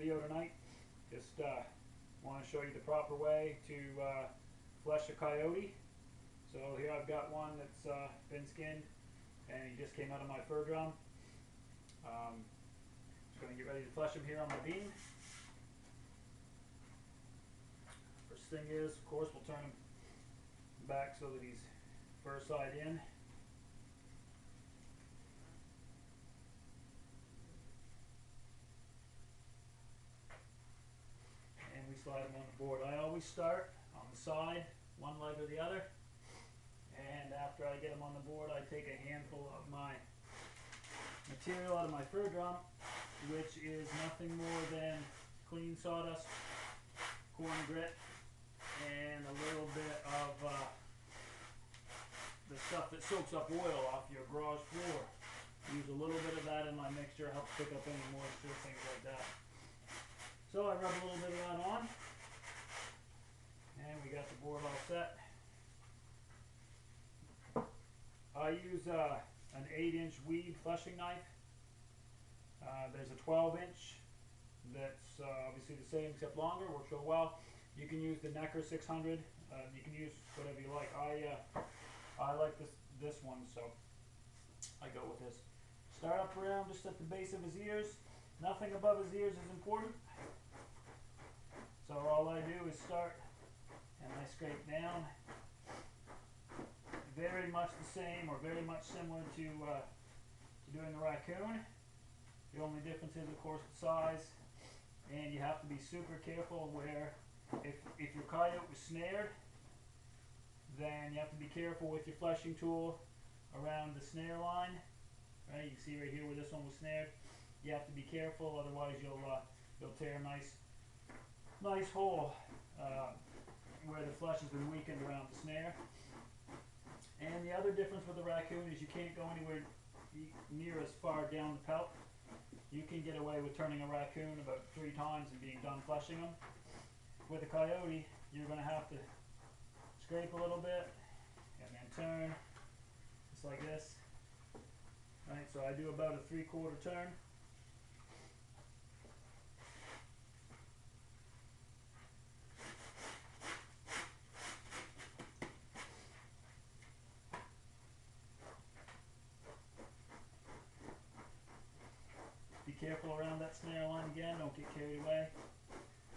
video tonight. Just want to show you the proper way to flesh a coyote. So here I've got one that's been skinned and he just came out of my fur drum. Just going to get ready to flesh him here on my beam. First thing is, of course, we'll turn him back so that he's fur side in. And we slide him on the board. I always start on the side, one leg or the other. And after I get him on the board, I take a handful of my material out of my fur drum, which is nothing more than clean sawdust, corn grit, and a little bit of the stuff that soaks up oil off your garage floor. Use a little bit of that in my mixture, helps pick up any moisture, things like that. So I rub a little bit of that on, and we got the board all set. I use an 8-inch Weibe fleshing knife. There's a 12-inch that's obviously the same except longer, works real well. You can use the Necker 600. You can use whatever you like. I like this one, so I go with this. Start up around just at the base of his ears. Nothing above his ears is important. So all I do is start and I scrape down. Very much the same or very much similar to doing the raccoon. The only difference is, of course, the size. And you have to be super careful where if your coyote was snared, then you have to be careful with your fleshing tool around the snare line. Right, you can see right here where this one was snared. You have to be careful, otherwise you'll tear a nice hole where the flesh has been weakened around the snare. And the other difference with the raccoon is you can't go anywhere near as far down the pelt. You can get away with turning a raccoon about 3 times and being done fleshing them. With a coyote, you're going to have to scrape a little bit and then turn, just like this. Right, so I do about a 3/4 turn. Be careful around that snare line again, don't get carried away.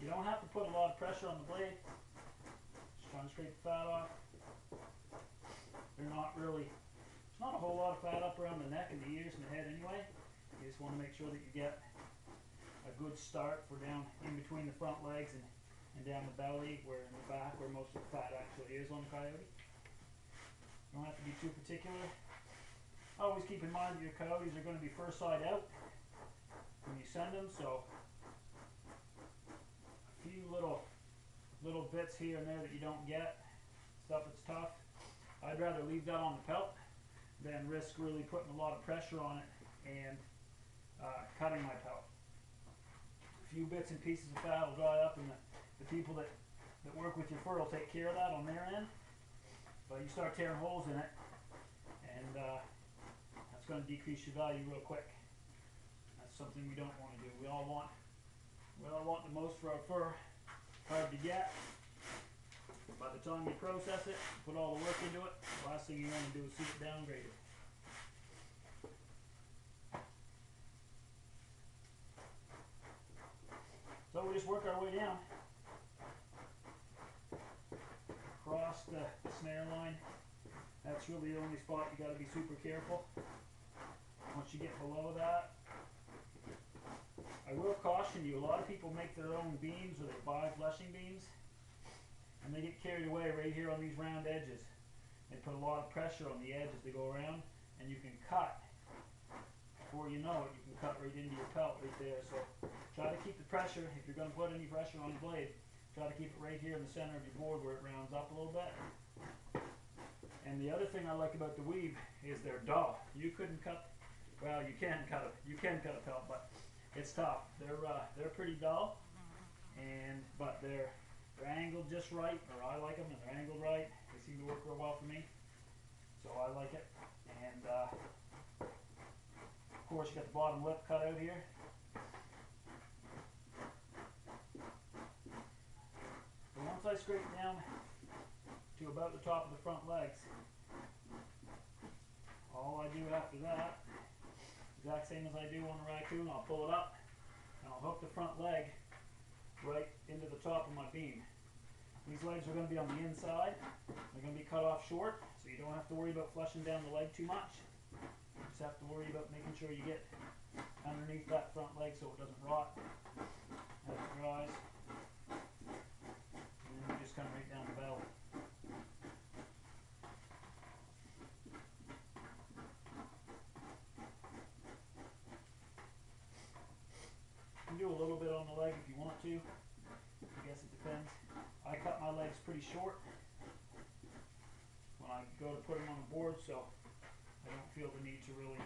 You don't have to put a lot of pressure on the blade. Just trying to scrape the fat off. There's not a whole lot of fat up around the neck and the ears and the head anyway. You just want to make sure that you get a good start for down in between the front legs and down the belly, where in the back where most of the fat actually is on the coyote. You don't have to be too particular. Always keep in mind that your coyotes are going to be fur side out when you send them, so a few little bits here and there that you don't get, stuff that's tough, I'd rather leave that on the pelt than risk really putting a lot of pressure on it and cutting my pelt. A few bits and pieces of fat will dry up, and the people that work with your fur will take care of that on their end. But you start tearing holes in it, and that's going to decrease your value real quick. That's something we don't want to do. We all want the most for our fur. Hard to get. By the time you process it, put all the work into it, the last thing you want to do is see it downgraded. So we just work our way down across the snare line. That's really the only spot you got to be super careful. Once you get below that, I will caution you, a lot of people make their own beams or they buy fleshing beams, and they get carried away right here on these round edges. They put a lot of pressure on the edge as they go around, and you can cut. Before you know it, you can cut right into your pelt right there. So try to keep the pressure, if you're going to put any pressure on the blade, try to keep it right here in the center of your board where it rounds up a little bit. And the other thing I like about the Weibe is they're dull. You couldn't cut, well, you can cut a pelt, but it's tough. They're pretty dull, but they're angled just right, or I like them, and they're angled right. They seem to work real well for me, so I like it. And of course, you got the bottom lip cut out here. to about the top of the front legs. All I do after that, exact same as I do on a raccoon, I'll pull it up and I'll hook the front leg right into the top of my beam. These legs are going to be on the inside. They're going to be cut off short, so you don't have to worry about fleshing down the leg too much. You just have to worry about making sure you get underneath that front leg so it doesn't rot as it dries. And then you just come right down the belly. You can do a little bit on the leg if you want to. I guess it depends. I cut my legs pretty short when I go to put them on the board, so I don't feel the need to really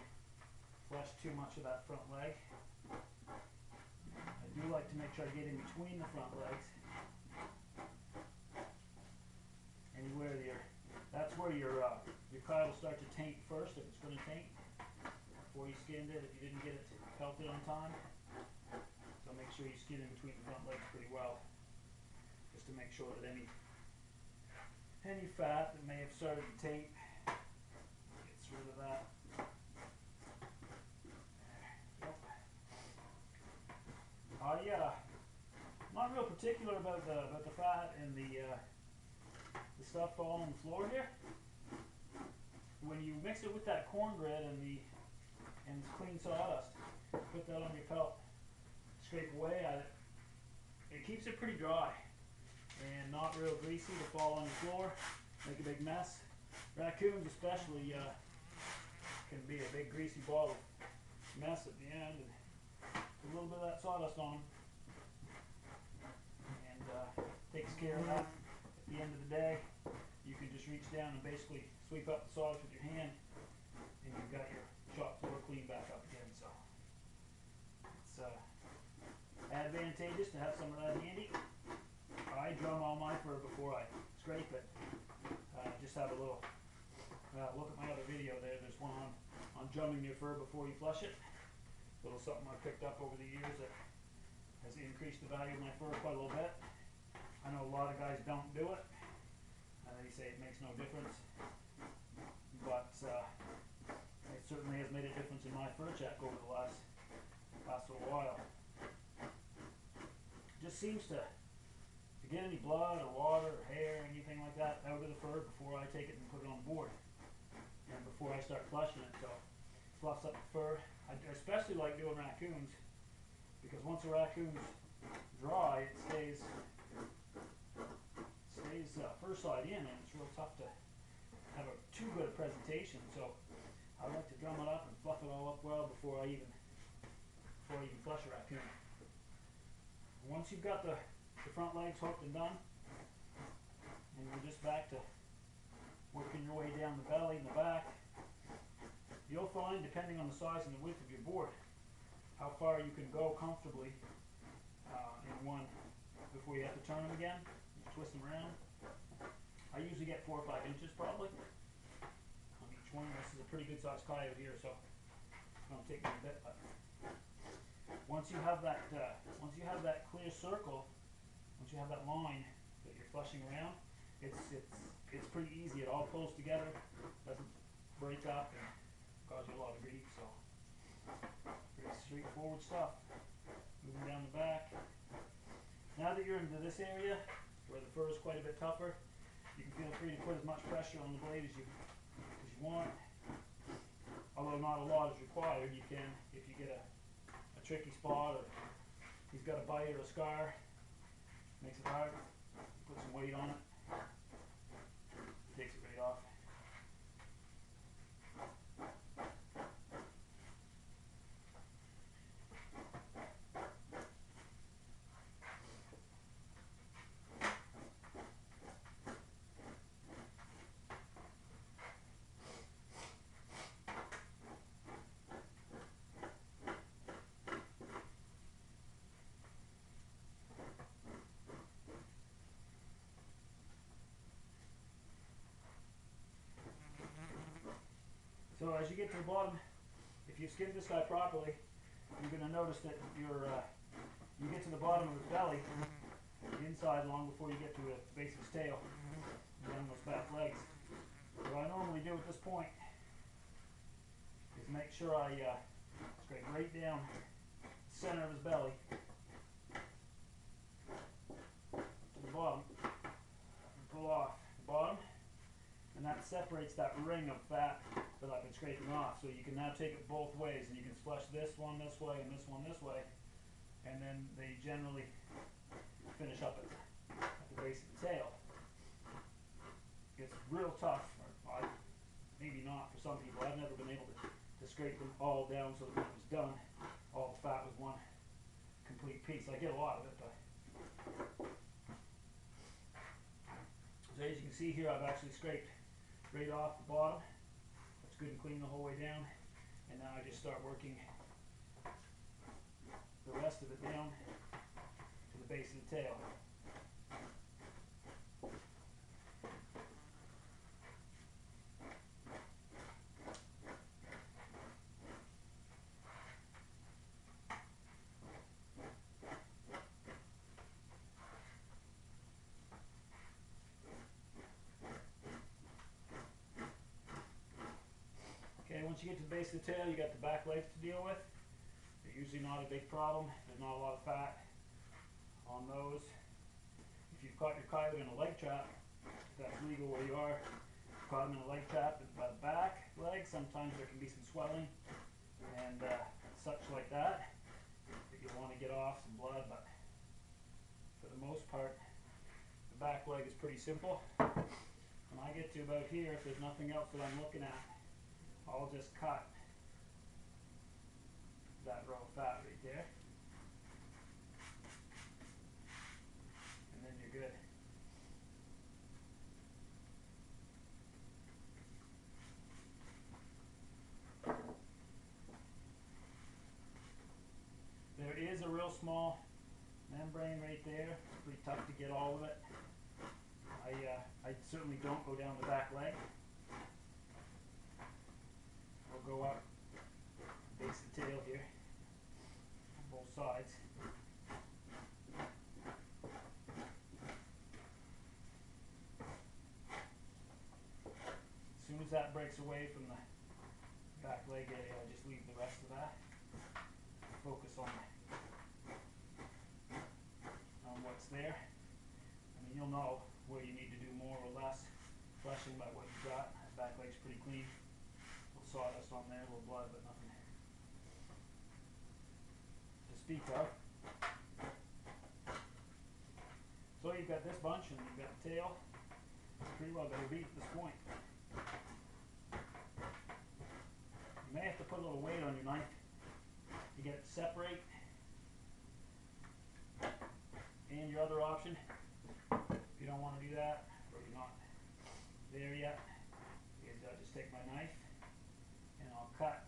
flesh too much of that front leg. I do like to make sure I get in between the front legs. Anywhere that's where your kite will start to taint first, if it's going to taint, before you skinned it, if you didn't get it pelted on time. So make sure you skin in between the front legs pretty well, just to make sure that any fat that may have started to taint gets rid of that. I'm not real particular about the fat and the stuff falling on the floor here. When you mix it with that corn grit and clean sawdust, put that on your pelt, scrape away at it. It keeps it pretty dry and not real greasy to fall on the floor, make a big mess. Raccoons especially can be a big greasy ball of mess at the end, and a little bit of that sawdust on them, and takes care of that. At the end of the day, you can just reach down and basically sweep up the sawdust with your hand, and you've got your shop floor clean back up again. So it's advantageous to have some of that handy. I drum all my fur before I scrape it. Just have a little look at my other video there. There's one on drumming your fur before you flush it. A little something I picked up over the years that has increased the value of my fur quite a little bit. I know a lot of guys don't do it, and they say it makes no difference, but it certainly has made a difference in my fur check over the last little while. It just seems to get any blood or water or hair or anything like that out of the fur before I take it and put it on the board, and before I start flushing it. So it fluffs up the fur. I especially like doing raccoons, because once a raccoon's dry, it stays fur side in, and it's real tough to have too good a presentation. So I like to drum it up and fluff it all up well before I even flush a raccoon. Once you've got the front legs hooked and done, and you're just back to working your way down the belly and the back, you'll find, depending on the size and the width of your board, how far you can go comfortably in one before you have to turn them again. You twist them around. I usually get 4 or 5 inches probably on each one. This is a pretty good sized coyote here, so it's going to take me a bit. But once you have that clear circle, once you have that line that you're flushing around, it's pretty easy. It all pulls together, doesn't break up and cause you a lot of grief. So pretty straightforward stuff. Moving down the back. Now that you're into this area where the fur is quite a bit tougher, you can feel free to put as much pressure on the blade as you want. Although not a lot is required, you can, if you get a tricky spot, or he's got a bite or a scar, makes it hard, put some weight on it, takes it right off. So as you get to the bottom, if you skin this guy properly, you're going to notice that you get to the bottom of his belly, the inside long before you get to the base of his tail, and then goes back. make sure I scrape right down the center of his belly to the bottom and pull off the bottom, and that separates that ring of fat that I've been scraping off. So you can now take it both ways, and you can flush this one this way and this one this way, and then they generally finish up at the base of the tail. It's real tough, or maybe not for some people. I've never been able to scrape them all down so that when it was done, all the fat was one complete piece. I get a lot of it, but so as you can see here, I've actually scraped right off the bottom. It's good and clean the whole way down, and now I just start working the rest of it down to the base of the tail. Once you get to the base of the tail, you got the back legs to deal with. They're usually not a big problem. There's not a lot of fat on those. If you've caught your coyote in a leg trap, if that's legal where you are, caught them in a leg trap by the back leg, sometimes there can be some swelling and such like that you'll want to get off some blood, but for the most part, the back leg is pretty simple. When I get to about here, if there's nothing else that I'm looking at, I'll just cut that row of fat right there, and then you're good. There is a real small membrane right there. It's pretty tough to get all of it. I certainly don't go down the back leg. Go up the base of the tail here on both sides. As soon as that breaks away from the back leg area, I just leave the rest of that. Focus on what's there. I mean, you'll know where you need to do more or less fleshing by what you've got. The back leg's pretty clean. Sawdust on there, a little blood, but nothing to speak of. So you've got this bunch, and you've got the tail. Pretty well got to beat at this point. You may have to put a little weight on your knife to get it to separate. And your other option, if you don't want to do that, or you're not there yet, is just take my knife and I'll cut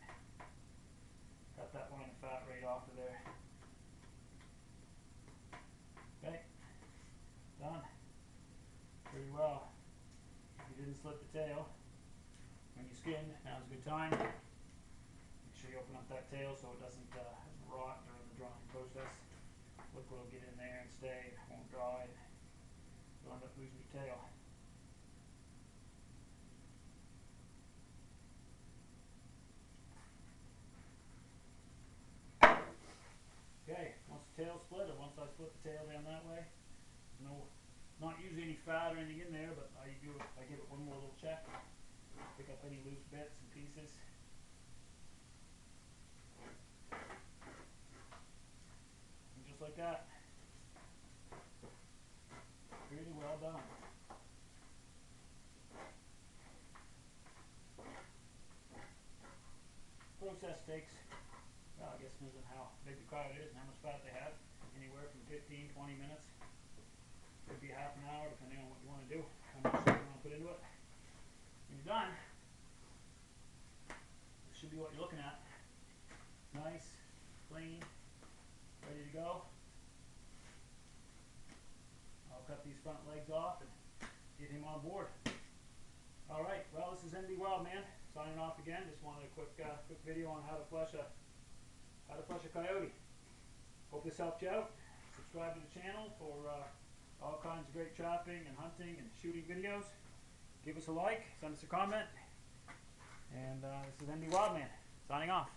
that line of fat right off of there. Okay, done. Pretty well. If you didn't slip the tail when you skinned, now's a good time. Make sure you open up that tail so it doesn't rot during the drying process. Liquid will get in there and stay, it won't dry, and you'll end up losing your tail. Okay, once the tail's split, or once I split the tail down that way, not usually any fat or anything in there, but I give it one more little check, pick up any loose bits and pieces. And just like that, pretty well done. Process takes, well, I guess it depends on how big the coyote is and how much fat they have. Anywhere from 15, 20 minutes. Could be half an hour, depending on what you want to do, how much you want to put into it. When you're done, this should be what you're looking at. Nice, clean, ready to go. I'll cut these front legs off and get him on board. Alright, well, this is NBWildman signing off again. Just wanted a quick video on how to flesh a coyote. Hope this helped you out. Subscribe to the channel for all kinds of great trapping and hunting and shooting videos. Give us a like, send us a comment, and this is NBWildman. Signing off.